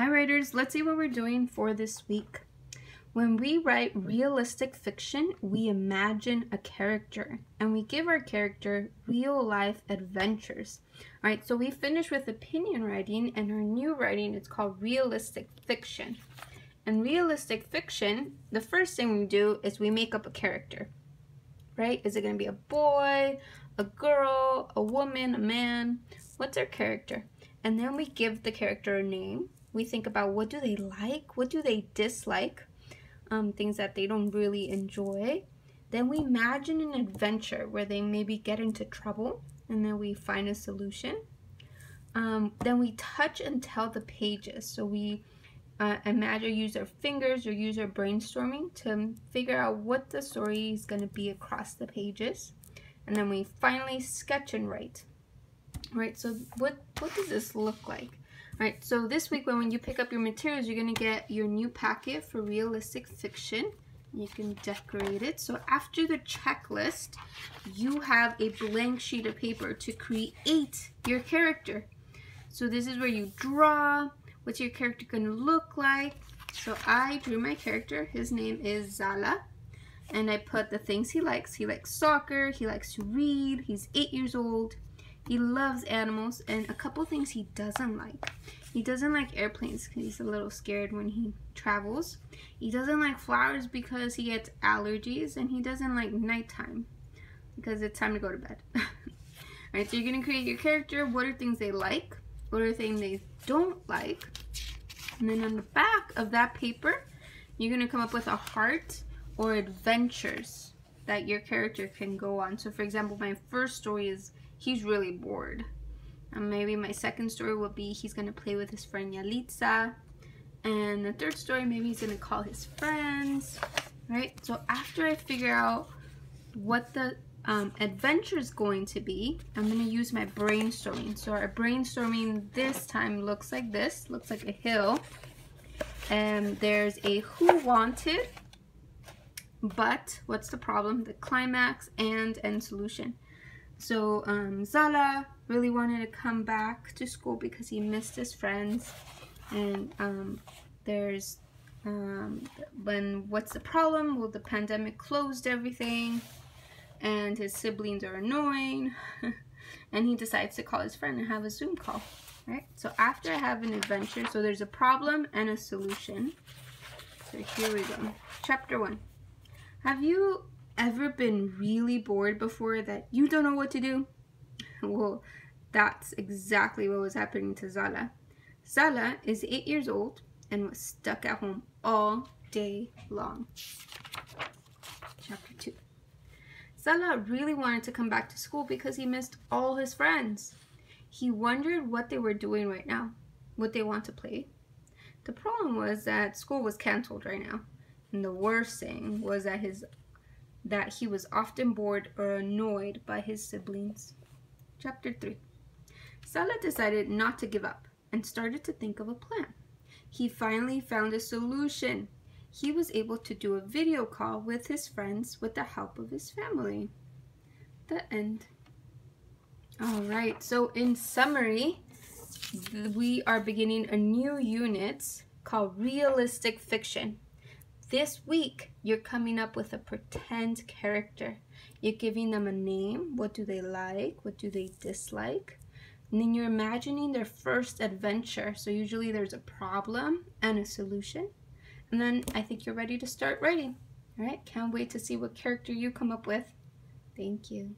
Hi writers, let's see what we're doing for this week. When we write realistic fiction, we imagine a character and we give our character real life adventures. Alright, so we finished with opinion writing, and our new writing is called realistic fiction. In realistic fiction, the first thing we do is we make up a character. Right? Is it going to be a boy, a girl, a woman, a man? What's our character? And then we give the character a name. We think about what do they like, what do they dislike, things that they don't really enjoy. Then we imagine an adventure where they maybe get into trouble, and then we find a solution. Then we touch and tell the pages. So we imagine, use our fingers or use our brainstorming to figure out what the story is going to be across the pages. And then we finally sketch and write. Right, so what does this look like? Alright, so this week when you pick up your materials, you're going to get your new packet for realistic fiction. You can decorate it. So after the checklist, you have a blank sheet of paper to create your character. So this is where you draw. What's your character going to look like? So I drew my character. His name is Zala. And I put the things he likes. He likes soccer. He likes to read. He's 8 years old. He loves animals, and a couple things he doesn't like. He doesn't like airplanes because he's a little scared when he travels. He doesn't like flowers because he gets allergies, and he doesn't like nighttime because it's time to go to bed. Alright, so you're going to create your character. What are things they like? What are things they don't like? And then on the back of that paper, you're going to come up with a heart or adventures that your character can go on. So for example, my first story is he's really bored. Maybe my second story will be he's going to play with his friend Yalitza. And the third story, maybe he's going to call his friends. Right? So after I figure out what the adventure is going to be, I'm going to use my brainstorming. So our brainstorming this time looks like this. Looks like a hill. And there's a who wanted, but what's the problem, the climax, and end solution. So Zala really wanted to come back to school because he missed his friends. And there's when what's the problem? Well, the pandemic closed everything, and his siblings are annoying, and he decides to call his friend and have a Zoom call. Right? So after I have an adventure, so there's a problem and a solution. So here we go. Chapter 1. Have you ever been really bored before that you don't know what to do? Well, that's exactly what was happening to Zala. Zala is 8 years old and was stuck at home all day long. Chapter 2. Zala really wanted to come back to school because he missed all his friends. He wondered what they were doing right now, what they want to play. The problem was that school was canceled right now. And the worst thing was that he was often bored or annoyed by his siblings. Chapter 3. Zala decided not to give up and started to think of a plan. He finally found a solution. He was able to do a video call with his friends with the help of his family. The end. Alright, so in summary, we are beginning a new unit called Realistic Fiction. This week, you're coming up with a pretend character. You're giving them a name. What do they like? What do they dislike? And then you're imagining their first adventure. So usually there's a problem and a solution. And then I think you're ready to start writing. All right, can't wait to see what character you come up with. Thank you.